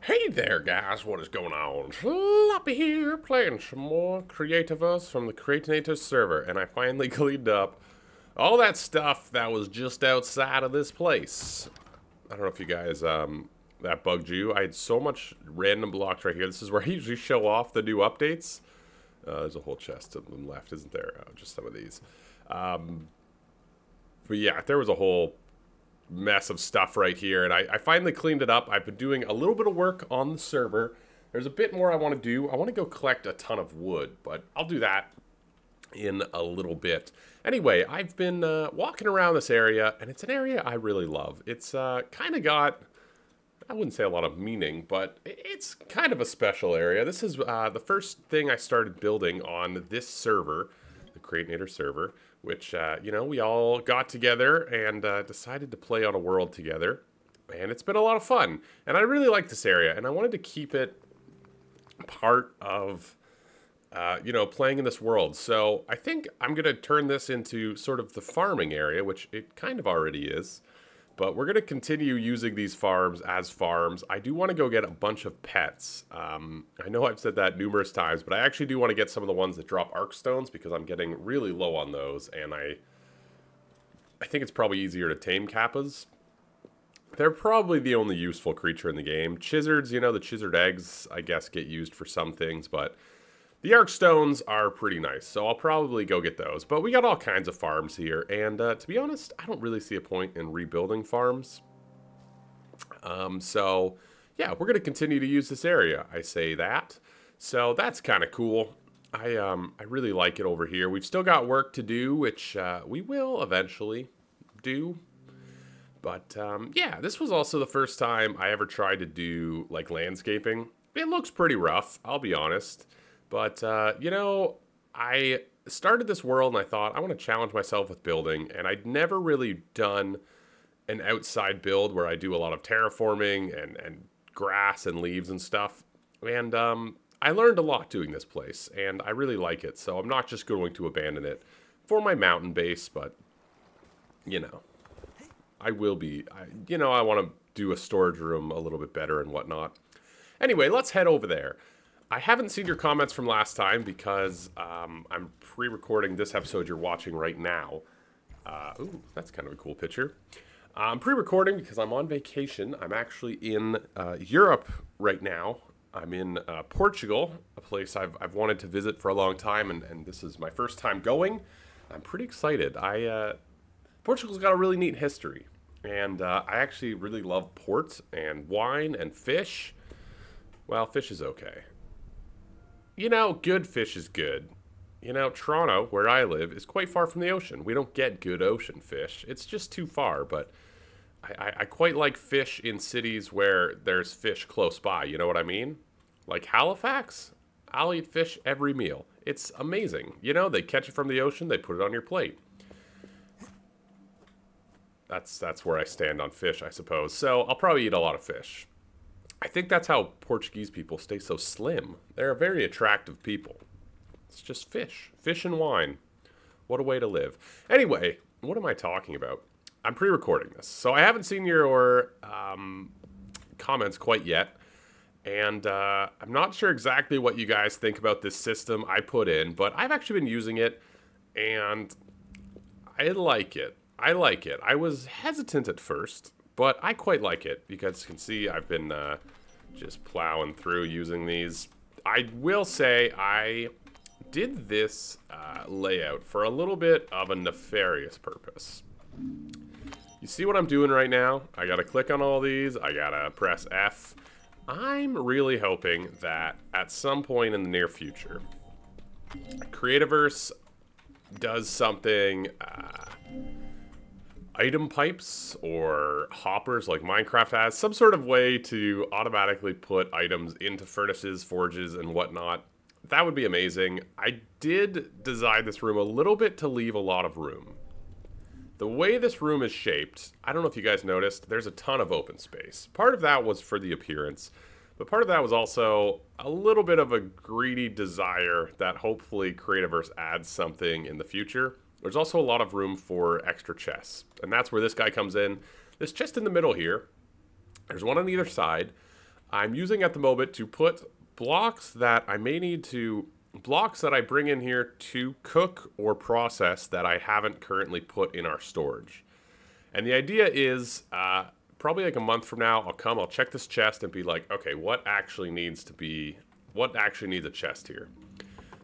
Hey there, guys, what is going on? Sloppy here, playing some more Creativerse from the Creatinators server, and I finally cleaned up all that stuff that was just outside of this place. I don't know if you guys, that bugged you. I had so much random blocks right here. This is where I usually show off the new updates. There's a whole chest of them left, isn't there? Just some of these. But yeah, there was a whole mess of stuff right here, and I finally cleaned it up. I've been doing a little bit of work on the server. There's a bit more I want to do. I want to go collect a ton of wood, but I'll do that in a little bit. Anyway, I've been walking around this area, and it's an area I really love. It's kind of got, I wouldn't say a lot of meaning, but it's kind of a special area. This is the first thing I started building on this server, the Creatinator server, which, you know, we all got together and decided to play on a world together. And it's been a lot of fun. And I really like this area, and I wanted to keep it part of, you know, playing in this world. So I think I'm going to turn this into sort of the farming area, which it kind of already is. But we're going to continue using these farms as farms. I do want to go get a bunch of pets. I know I've said that numerous times, but I actually do want to get some of the ones that drop arc stones because I'm getting really low on those. And I think it's probably easier to tame kappas. They're probably the only useful creature in the game. Chizards, you know, the chizard eggs, I guess, get used for some things, but the arc stones are pretty nice, so I'll probably go get those. But we got all kinds of farms here, and to be honest, I don't really see a point in rebuilding farms. So, yeah, we're going to continue to use this area, I say that. So that's kind of cool. I really like it over here. We've still got work to do, which we will eventually do. But, yeah, this was also the first time I ever tried to do, like, landscaping. It looks pretty rough, I'll be honest. But, you know, I started this world and I thought, I want to challenge myself with building. And I'd never really done an outside build where I do a lot of terraforming and grass and leaves and stuff. And I learned a lot doing this place, and I really like it. So I'm not just going to abandon it for my mountain base, but, you know, I will be, you know, I want to do a storage room a little bit better and whatnot. Anyway, let's head over there. I haven't seen your comments from last time because I'm pre-recording this episode you're watching right now. Ooh, that's kind of a cool picture. I'm pre-recording because I'm on vacation. I'm actually in Europe right now. I'm in Portugal, a place I've wanted to visit for a long time, and this is my first time going. I'm pretty excited. Portugal's got a really neat history, and I actually really love port and wine and fish. Well, fish is okay. You know, good fish is good. You know, Toronto, where I live, is quite far from the ocean. We don't get good ocean fish. It's just too far, but I quite like fish in cities where there's fish close by, you know what I mean? Like Halifax, I'll eat fish every meal. It's amazing. You know, they catch it from the ocean, they put it on your plate. That's where I stand on fish, I suppose. So I'll probably eat a lot of fish. I think that's how Portuguese people stay so slim. They're a very attractive people. It's just fish. Fish and wine. What a way to live. Anyway, what am I talking about? I'm pre-recording this, so I haven't seen your comments quite yet. And I'm not sure exactly what you guys think about this system I put in, but I've actually been using it, and I like it. I like it. I was hesitant at first, but I quite like it because you can see I've been just plowing through using these. I will say I did this layout for a little bit of a nefarious purpose. You see what I'm doing right now? I gotta click on all these. I gotta press F. I'm really hoping that at some point in the near future, Creativerse does something... item pipes or hoppers like Minecraft has, some sort of way to automatically put items into furnaces, forges, and whatnot. That would be amazing. I did design this room a little bit to leave a lot of room. The way this room is shaped, I don't know if you guys noticed, there's a ton of open space. Part of that was for the appearance, but part of that was also a little bit of a greedy desire that hopefully Creativerse adds something in the future. There's also a lot of room for extra chests, and that's where this guy comes in. This chest in the middle here, there's one on either side. I'm using at the moment to put blocks that I may need to, blocks that I bring in here to cook or process that I haven't currently put in our storage. And the idea is, probably like a month from now, I'll check this chest and be like, okay, what actually needs a chest here?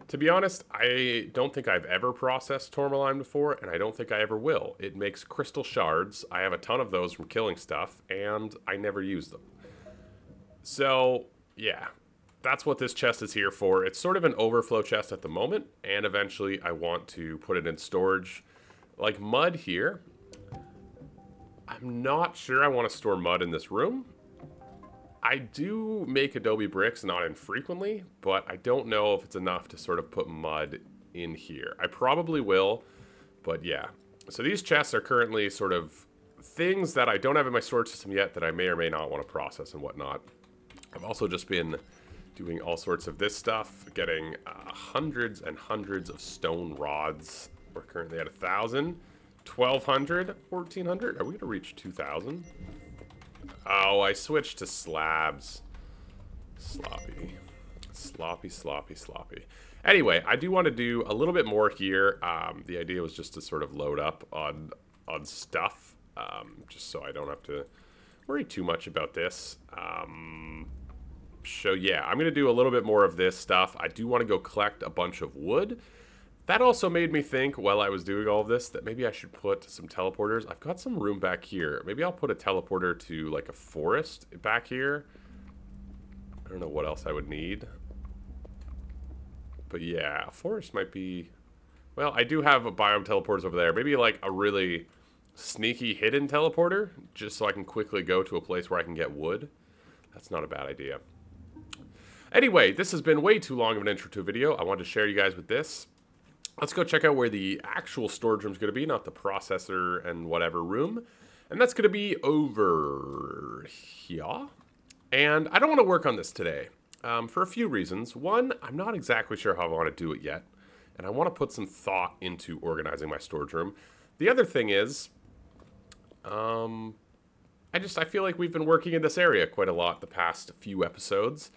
To be honest, I don't think I've ever processed tourmaline before, and I don't think I ever will. It makes crystal shards. I have a ton of those from killing stuff, and I never use them. So, yeah, that's what this chest is here for. It's sort of an overflow chest at the moment, and eventually I want to put it in storage. Like mud here. I'm not sure I want to store mud in this room. I do make adobe bricks not infrequently, but I don't know if it's enough to sort of put mud in here. I probably will, but yeah. So these chests are currently sort of things that I don't have in my storage system yet that I may or may not want to process and whatnot. I've also just been doing all sorts of this stuff, getting hundreds and hundreds of stone rods. We're currently at 1,000, 1,200, 1,400. Are we going to reach 2,000? Oh, I switched to slabs. Sloppy. Sloppy, sloppy, sloppy. Anyway, I do want to do a little bit more here. The idea was just to sort of load up on stuff, just so I don't have to worry too much about this. So yeah, I'm going to do a little bit more of this stuff. I do want to go collect a bunch of wood. That also made me think, while I was doing all of this, that maybe I should put some teleporters. I've got some room back here. Maybe I'll put a teleporter to, like, a forest back here. I don't know what else I would need. But yeah, a forest might be... Well, I do have a biome teleporters over there. Maybe, like, a really sneaky hidden teleporter, just so I can quickly go to a place where I can get wood. That's not a bad idea. Anyway, this has been way too long of an intro to a video. I wanted to share you guys with this. Let's go check out where the actual storage room is going to be, not the processor and whatever room. And that's going to be over here. And I don't want to work on this today for a few reasons. One, I'm not exactly sure how I want to do it yet. And I want to put some thought into organizing my storage room. The other thing is, I feel like we've been working in this area quite a lot the past few episodes.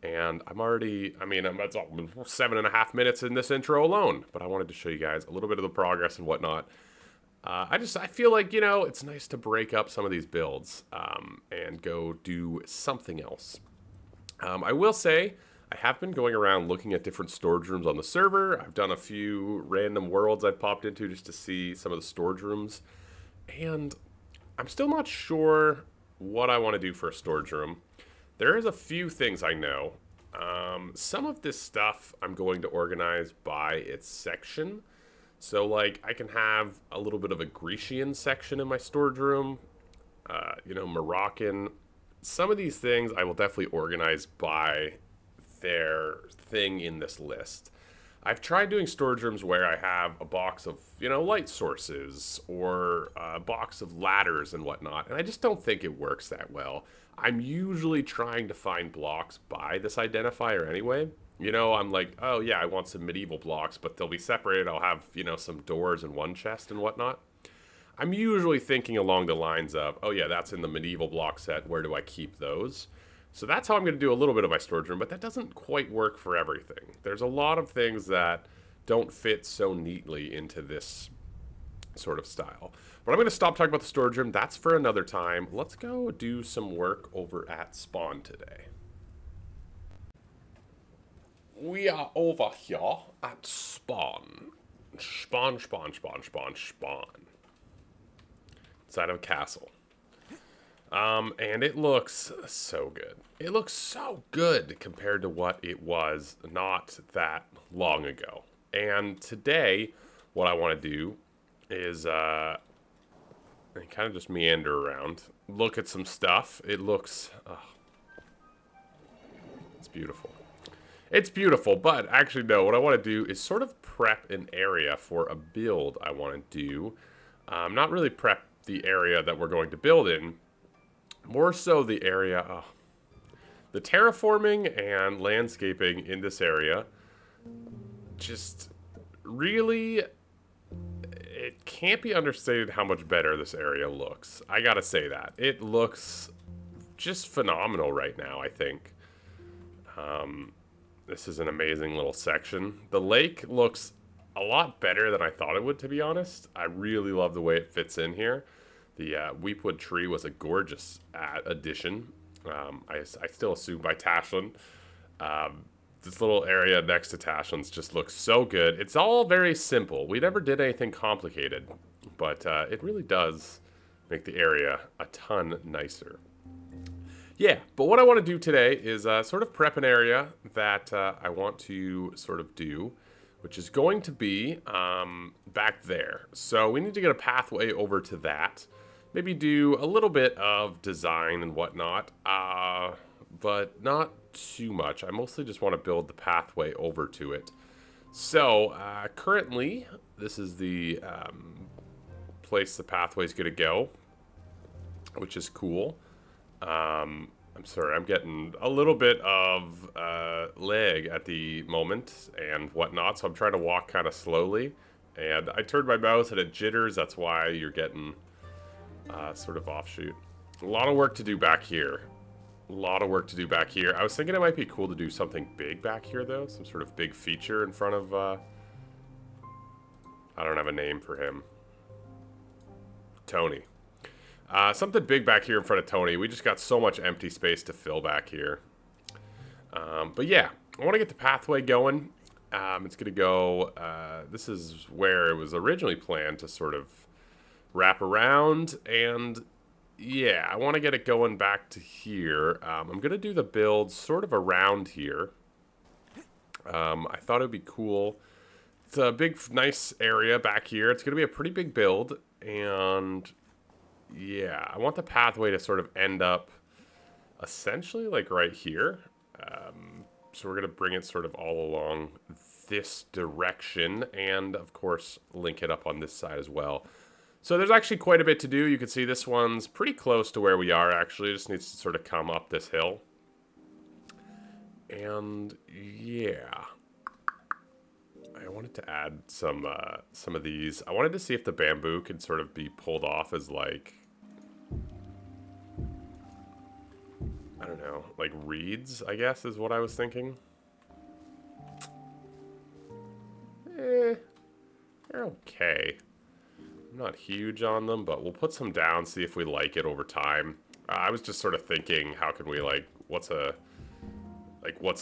And I'm already, I'm at 7.5 minutes in this intro alone. But I wanted to show you guys a little bit of the progress and whatnot. I feel like, you know, it's nice to break up some of these builds and go do something else. I will say, I have been going around looking at different storage rooms on the server. I've done a few random worlds I've popped into just to see some of the storage rooms. And I'm still not sure what I want to do for a storage room. There is a few things I know. Some of this stuff I'm going to organize by its section. So, like, I can have a little bit of a Grecian section in my storage room. You know, Moroccan. Some of these things I will definitely organize by their thing in this list. I've tried doing storage rooms where I have a box of, you know, light sources or a box of ladders and whatnot, and I just don't think it works that well. I'm usually trying to find blocks by this identifier anyway. You know, I'm like, oh yeah, I want some medieval blocks, but they'll be separated. I'll have, you know, some doors in one chest and whatnot. I'm usually thinking along the lines of, oh yeah, that's in the medieval block set. Where do I keep those? So that's how I'm going to do a little bit of my storage room, but that doesn't quite work for everything. There's a lot of things that don't fit so neatly into this sort of style. But I'm going to stop talking about the storage room. That's for another time. Let's go do some work over at Spawn today. We are over here at Spawn. Spawn. Inside of a castle. And it looks so good. It looks so good compared to what it was not that long ago. And today, what I want to do is kind of just meander around, look at some stuff. It looks, it's beautiful. It's beautiful, but actually no, what I want to do is sort of prep an area for a build I want to do. Not really prep the area that we're going to build in, more so the area, the terraforming and landscaping in this area, just really, it can't be understated how much better this area looks. I gotta say that. It looks just phenomenal right now, I think. This is an amazing little section. The lake looks a lot better than I thought it would, to be honest. I really love the way it fits in here. The weepwood tree was a gorgeous addition. I still assume by Tashlin. This little area next to Tashlin's just looks so good. It's all very simple. We never did anything complicated, but it really does make the area a ton nicer. Yeah, but what I want to do today is sort of prep an area that I want to sort of do, which is going to be back there. So we need to get a pathway over to that. Maybe do a little bit of design and whatnot, but not too much. I mostly just want to build the pathway over to it. So currently, this is the place the pathway is going to go, which is cool. I'm sorry, I'm getting a little bit of lag at the moment and whatnot, so I'm trying to walk kind of slowly. And I turned my mouse and it jitters, that's why you're getting sort of offshoot. A lot of work to do back here. A lot of work to do back here. I was thinking it might be cool to do something big back here, though. Some sort of big feature in front of... I don't have a name for him. Tony. Something big back here in front of Tony. We just got so much empty space to fill back here. But yeah, I want to get the pathway going. It's going to go... this is where it was originally planned to sort of wrap around. And yeah, I want to get it going back to here. I'm going to do the build sort of around here. I thought it would be cool. It's a big, nice area back here. It's going to be a pretty big build. And... yeah, I want the pathway to sort of end up essentially like right here. So we're going to bring it sort of all along this direction and, of course, link it up on this side as well. So there's actually quite a bit to do. You can see this one's pretty close to where we are, actually. It just needs to sort of come up this hill. And, yeah. I wanted to add some of these. I wanted to see if the bamboo could sort of be pulled off as like, I don't know, like reeds, I guess is what I was thinking. They're okay. I'm not huge on them, but we'll put some down, see if we like it over time. I was just sort of thinking, how can we like, what's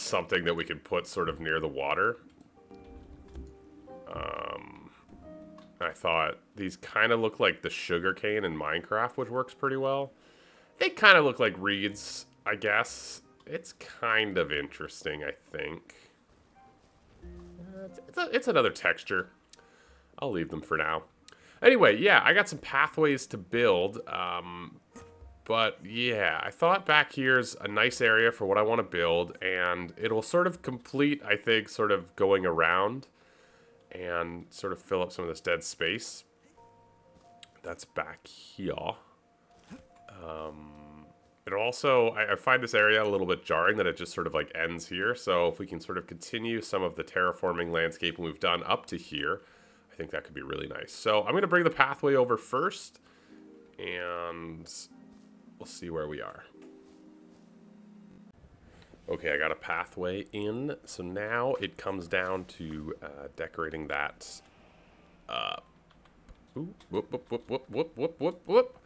something that we could put sort of near the water? I thought these kind of look like the sugarcane in Minecraft, which works pretty well. They kind of look like reeds, I guess. It's kind of interesting, I think. It's another texture. I'll leave them for now. Anyway, yeah, I got some pathways to build. But yeah, I thought back here's a nice area for what I want to build. And it'll sort of complete, I think, sort of going around and sort of fill up some of this dead space that's back here. It'll also, I find this area a little bit jarring that it just sort of like ends here. So if we can sort of continue some of the terraforming landscaping we've done up to here, I think that could be really nice. So I'm going to bring the pathway over first, and we'll see where we are. Okay, I got a pathway in, so now it comes down to decorating that up. Ooh, whoop, whoop, whoop, whoop, whoop, whoop, whoop, whoop.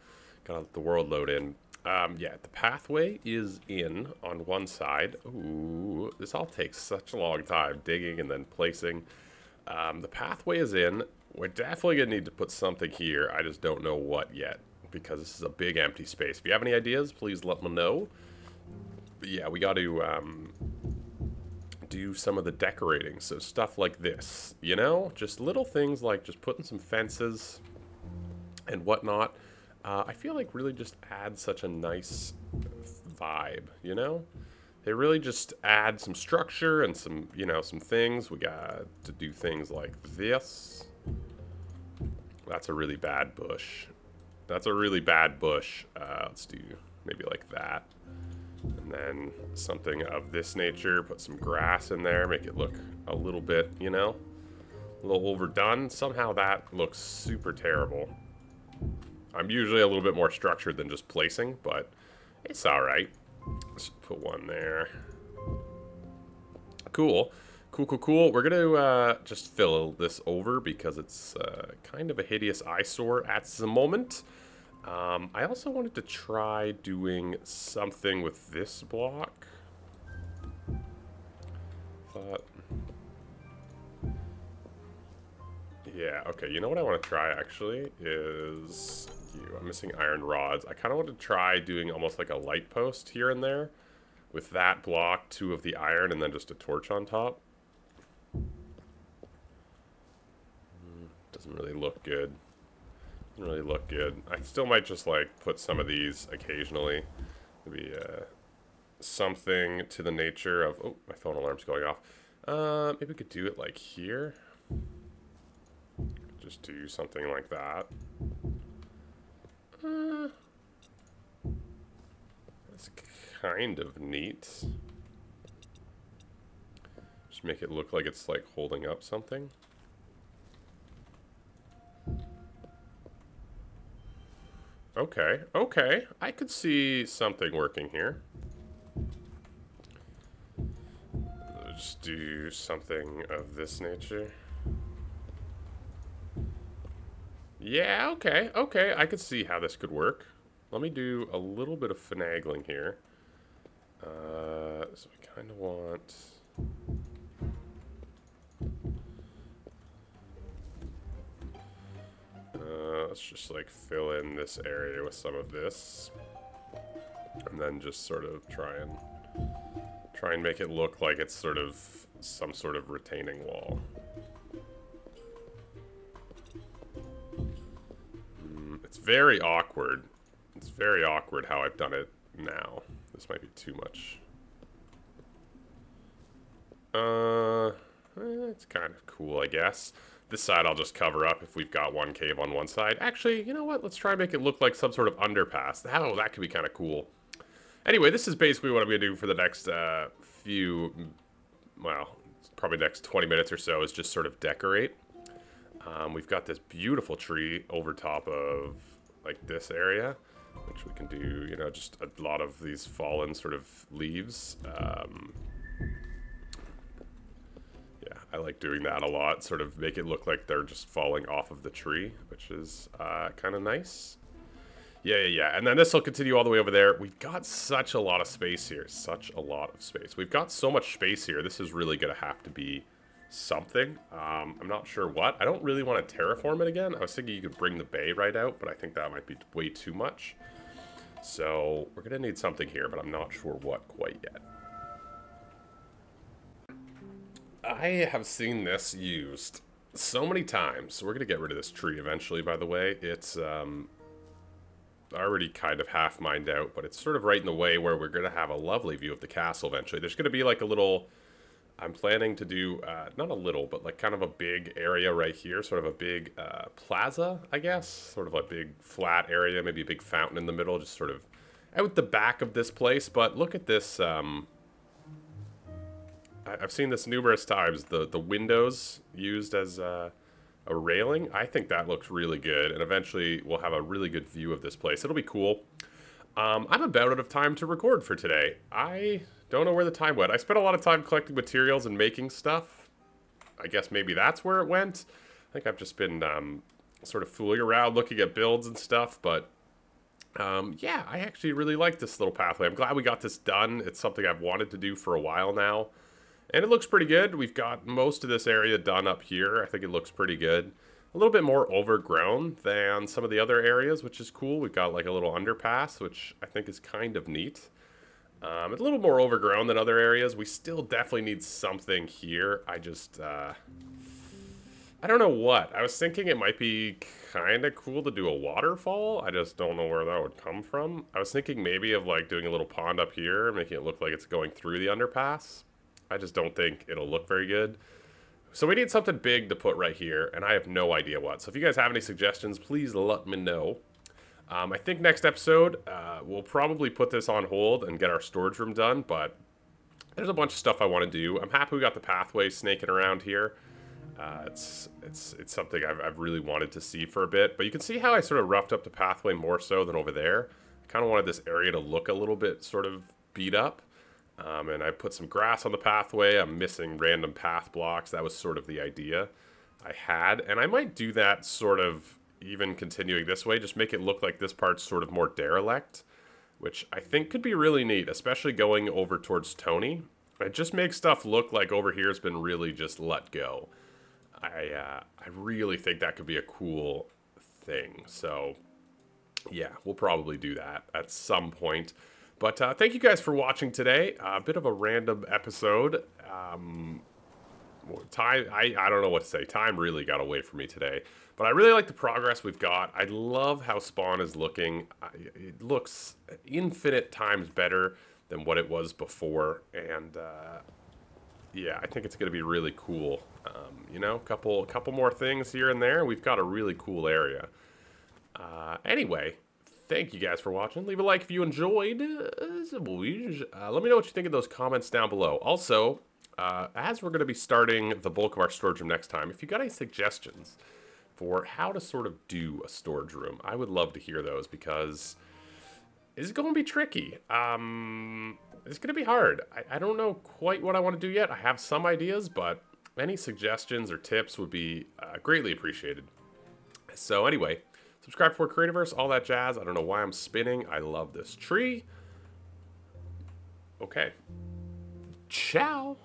Gotta let the world load in. Yeah, the pathway is in on one side. Ooh, this all takes such a long time, digging and then placing. The pathway is in. We're definitely gonna need to put something here. I just don't know what yet, because this is a big empty space. If you have any ideas, please let me know. But yeah, we got to do some of the decorating. So stuff like this, you know? Just little things like just putting some fences and whatnot. I feel like really just add such a nice vibe, you know? They really just add some structure and some, you know, some things. We got to do things like this. That's a really bad bush. That's a really bad bush. Let's do maybe like that. And then something of this nature, put some grass in there, make it look a little bit, you know, a little overdone. Somehow that looks super terrible. I'm usually a little bit more structured than just placing, but It's alright. Let's put one there. Cool. Cool, cool, cool. We're going to just fill this over because it's kind of a hideous eyesore at the moment. I also wanted to try doing something with this block. Thought... Yeah, okay, you know what I want to try actually is you. I'm missing iron rods. I kind of want to try doing almost like a light post here and there with that block, 2 of the iron, and then just a torch on top. Doesn't really look good. Doesn't really look good. I still might just like put some of these occasionally. Maybe something to the nature of... Oh, my phone alarm's going off. Maybe we could do it like here. Just do something like that. That's kind of neat. Just make it look like it's like holding up something. Okay, okay. I could see something working here. Just do something of this nature. Yeah, okay, okay. I could see how this could work. Let me do a little bit of finagling here. So I kind of want... let's just like fill in this area with some of this. And then just sort of try and make it look like it's sort of some sort of retaining wall. It's very awkward. It's very awkward how I've done it now. This might be too much. It's kind of cool, I guess. This side I'll just cover up if we've got one cave on one side. Actually, you know what? Let's try and make it look like some sort of underpass. Oh, that could be kind of cool. Anyway, this is basically what I'm going to do for the next few, well, probably next 20 minutes or so, is just sort of decorate. We've got this beautiful tree over top of, like, this area, which we can do, you know, just a lot of these fallen sort of leaves. Yeah, I like doing that a lot, sort of make it look like they're just falling off of the tree, which is kind of nice. Yeah. And then this will continue all the way over there. We've got such a lot of space here. Such a lot of space. We've got so much space here. This is really going to have to be something. I'm not sure what. I don't really want to terraform it again. I was thinking you could bring the bay right out, but I think that might be way too much. So we're going to need something here, but I'm not sure what quite yet. I have seen this used so many times. We're going to get rid of this tree eventually, by the way. It's already kind of half mined out, but it's sort of right in the way where we're going to have a lovely view of the castle eventually. There's going to be like a little... I'm planning to do, not a little, but like kind of a big area right here, sort of a big plaza, I guess. Sort of a big flat area, maybe a big fountain in the middle, just sort of out the back of this place. But look at this, I've seen this numerous times, the windows used as a railing. I think that looks really good, and eventually we'll have a really good view of this place. It'll be cool. I'm about out of time to record for today. I don't know where the time went. I spent a lot of time collecting materials and making stuff. I guess maybe that's where it went. I think I've just been sort of fooling around, looking at builds and stuff, but yeah, I actually really like this little pathway. I'm glad we got this done. It's something I've wanted to do for a while now, and it looks pretty good. We've got most of this area done up here. I think it looks pretty good. A little bit more overgrown than some of the other areas, which is cool. We've got like a little underpass, which I think is kind of neat. It's a little more overgrown than other areas. We still definitely need something here. I just, I don't know what. I was thinking it might be kind of cool to do a waterfall. I just don't know where that would come from. I was thinking maybe of like doing a little pond up here, making it look like it's going through the underpass. I just don't think it'll look very good. So we need something big to put right here, and I have no idea what. So if you guys have any suggestions, please let me know. I think next episode, we'll probably put this on hold and get our storage room done, but there's a bunch of stuff I want to do. I'm happy we got the pathway snaking around here. It's something I've really wanted to see for a bit, but you can see how I sort of roughed up the pathway more so than over there. I Kind of wanted this area to look a little bit sort of beat up. And I put some grass on the pathway. I'm missing random path blocks. That was sort of the idea I had. And I might do that sort of even continuing this way. Just make it look like this part's sort of more derelict, which I think could be really neat, especially going over towards Tony. It just makes stuff look like over here has been really just let go. I really think that could be a cool thing. So, yeah, we'll probably do that at some point. But thank you guys for watching today. A bit of a random episode. I don't know what to say. Time really got away from me today. But I really like the progress we've got. I love how Spawn is looking. It looks infinite times better than what it was before. And yeah, I think it's going to be really cool. You know, couple more things here and there. We've got a really cool area. Anyway, thank you guys for watching. Leave a like if you enjoyed. Let me know what you think in those comments down below. Also, as we're going to be starting the bulk of our storage room next time, if you got any suggestions for how to sort of do a storage room, I would love to hear those, because it's going to be tricky. It's going to be hard. I don't know quite what I want to do yet. I have some ideas, but any suggestions or tips would be greatly appreciated. So anyway, subscribe for Creativerse, all that jazz. I don't know why I'm spinning. I love this tree. Okay. Ciao.